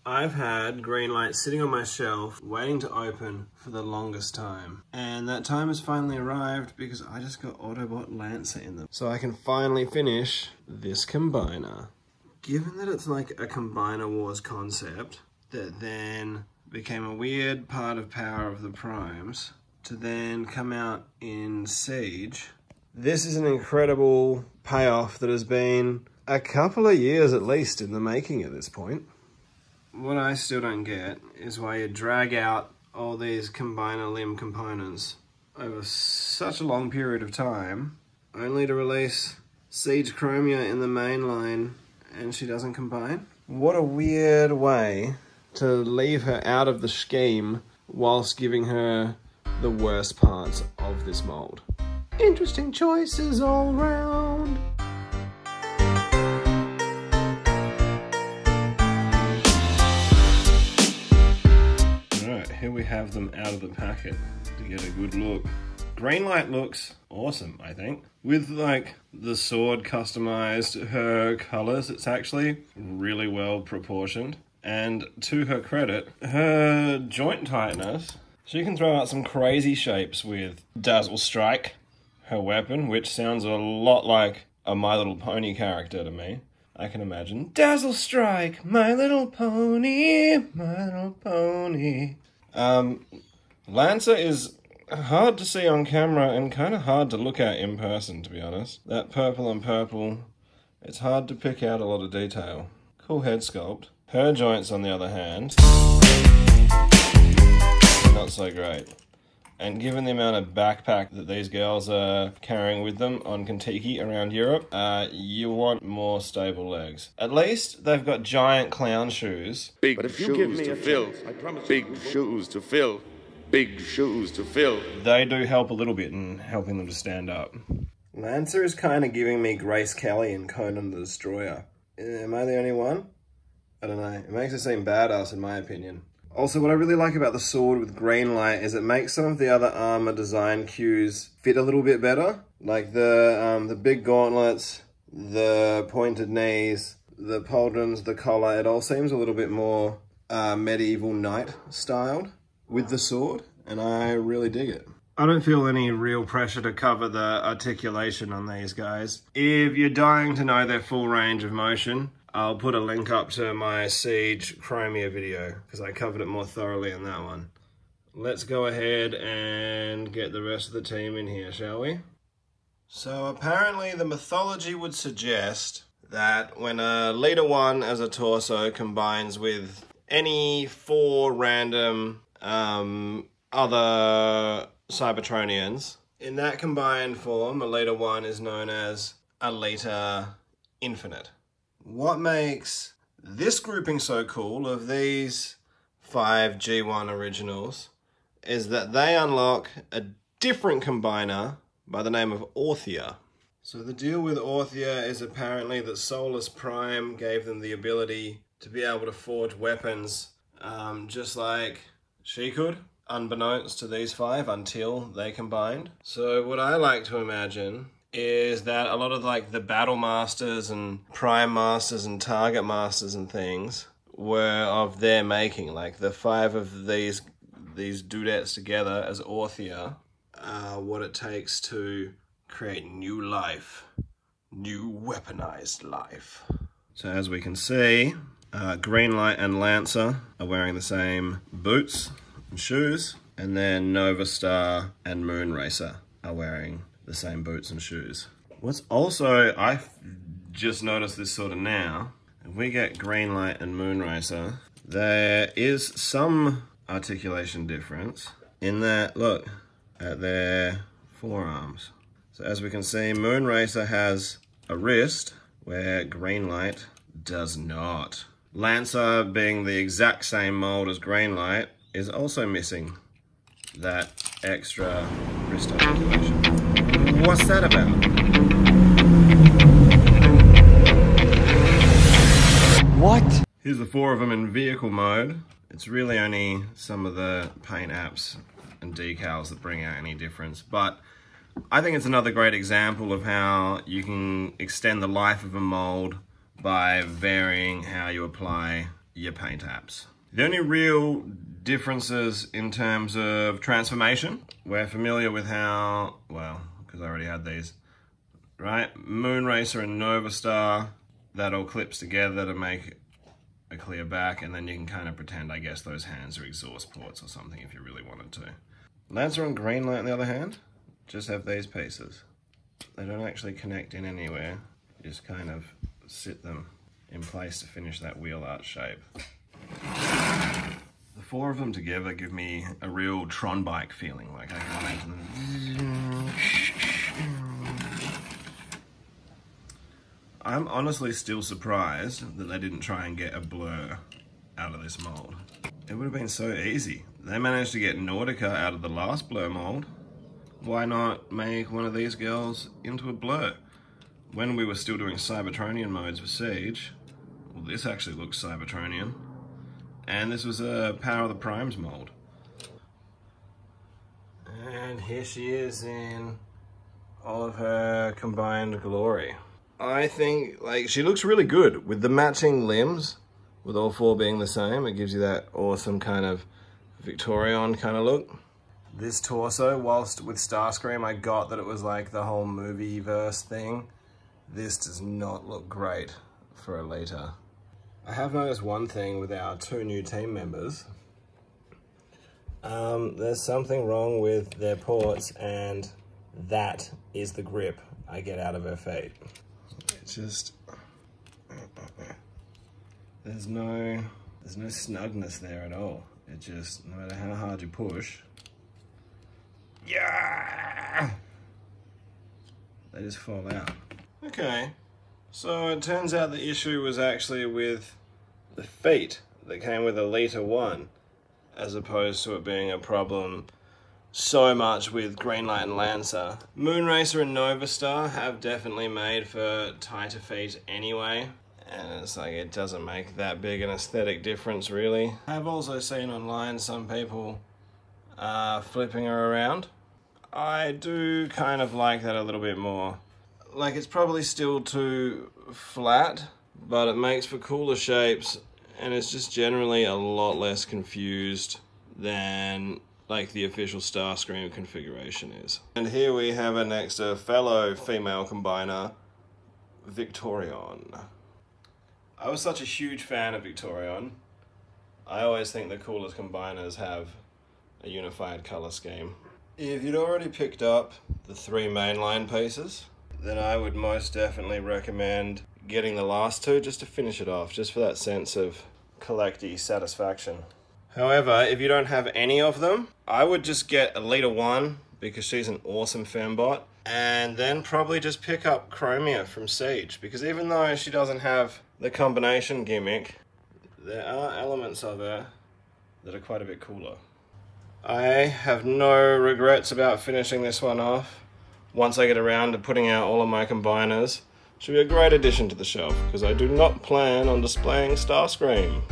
I've had Greenlight sitting on my shelf waiting to open for the longest time. And that time has finally arrived because I just got Autobot Lancer in them. So I can finally finish this combiner. Given that it's like a Combiner Wars concept that then became a weird part of Power of the Primes to then come out in Siege, this is an incredible payoff that has been a couple of years at least in the making at this point. What I still don't get is why you drag out all these combiner limb components over such a long period of time, only to release Siege Chromia in the main line and she doesn't combine. What a weird way to leave her out of the scheme whilst giving her the worst parts of this mold. Interesting choices all round. Here we have them out of the packet to get a good look. Greenlight looks awesome, I think. With like the sword customized, her colors, it's actually really well proportioned. And to her credit, her joint tightness, she can throw out some crazy shapes with Dazzle Strike, her weapon, which sounds a lot like a My Little Pony character to me. I can imagine, Dazzle Strike, My Little Pony, My Little Pony. Lancer is hard to see on camera and kind of hard to look at in person, to be honest. That purple on purple, it's hard to pick out a lot of detail. Cool head sculpt. Her joints, on the other hand, not so great. And given the amount of backpack that these girls are carrying with them on Kentucky around Europe, you want more stable legs. At least they've got giant clown shoes. Big shoes to fill. Big shoes to fill. Big shoes to fill. They do help a little bit in helping them to stand up. Lancer is kind of giving me Grace Kelly in Conan the Destroyer. Am I the only one? I don't know. It makes her seem badass in my opinion. Also, what I really like about the sword with Greenlight is it makes some of the other armor design cues fit a little bit better. Like the big gauntlets, the pointed knees, the pauldrons, the collar. It all seems a little bit more medieval knight styled with the sword, and I really dig it. I don't feel any real pressure to cover the articulation on these guys. If you're dying to know their full range of motion, I'll put a link up to my Siege Chromia video because I covered it more thoroughly in that one. Let's go ahead and get the rest of the team in here, shall we? So apparently the mythology would suggest that when a Leader 1 as a torso combines with any 4 random other Cybertronians, in that combined form, a Leader 1 is known as a Leader Infinite. What makes this grouping so cool of these 5 G1 originals is that they unlock a different combiner by the name of Orthia. So the deal with Orthia is apparently that Solus Prime gave them the ability to be able to forge weapons just like she could, unbeknownst to these 5 until they combined. So what I like to imagine is that a lot of like the Battle Masters and Prime Masters and Target Masters and things were of their making. Like the 5 of these dudettes together as Orthia are what it takes to create new life, new weaponized life. So as we can see, Greenlight and Lancer are wearing the same boots and shoes, and then Nova Star and Moonracer are wearing the same boots and shoes. What's also, I've just noticed this sort of now, if we get Greenlight and Moonracer, there is some articulation difference in that, look, at their forearms. So as we can see, Moonracer has a wrist where Greenlight does not. Lancer, being the exact same mold as Greenlight, is also missing that extra wrist articulation. What's that about? What? Here's the 4 of them in vehicle mode. It's really only some of the paint apps and decals that bring out any difference, but I think it's another great example of how you can extend the life of a mold by varying how you apply your paint apps. The only real differences in terms of transformation, we're familiar with how, well, because I already had these, right? Moonracer and Nova Star, that all clips together to make a clear back, and then you can kind of pretend, I guess, those hands are exhaust ports or something if you really wanted to. Lancer and Greenlight, on the other hand, just have these pieces. They don't actually connect in anywhere. You just kind of sit them in place to finish that wheel art shape. The four of them together give me a real Tron bike feeling, like I can imagine them. I'm honestly still surprised that they didn't try and get a blur out of this mold. It would have been so easy. They managed to get Nautica out of the last blur mold. Why not make one of these girls into a blur? When we were still doing Cybertronian modes for Siege, well, this actually looks Cybertronian. And this was a Power of the Primes mold. And here she is in all of her combined glory. I think, like, she looks really good with the matching limbs, with all four being the same. It gives you that awesome kind of Victorian kind of look. This torso, whilst with Starscream I got that it was like the whole movie-verse thing, this does not look great for Alita. I have noticed one thing with our two new team members. There's something wrong with their ports, and that is the grip I get out of her feet. It's just, there's no snugness there at all. It just, no matter how hard you push, yeah, they just fall out. Okay, so it turns out the issue was actually with the feet that came with Alita 1, as opposed to it being a problem so much with Greenlight and Lancer. Moonracer and Nova Star have definitely made for tighter feet anyway, and it's like it doesn't make that big an aesthetic difference really. I've also seen online some people flipping her around. I do kind of like that a little bit more. Like, it's probably still too flat, but it makes for cooler shapes, and it's just generally a lot less confused than like the official Starscream configuration is. And here we have next a fellow female combiner, Victorion. I was such a huge fan of Victorion. I always think the coolest combiners have a unified color scheme. If you'd already picked up the three mainline pieces, then I would most definitely recommend getting the last two just to finish it off, just for that sense of collecty satisfaction. However, if you don't have any of them, I would just get Alita 1 because she's an awesome fembot, and then probably just pick up Chromia from Siege, because even though she doesn't have the combination gimmick, there are elements of her that are quite a bit cooler. I have no regrets about finishing this one off. Once I get around to putting out all of my combiners, should be a great addition to the shelf, because I do not plan on displaying Starscream.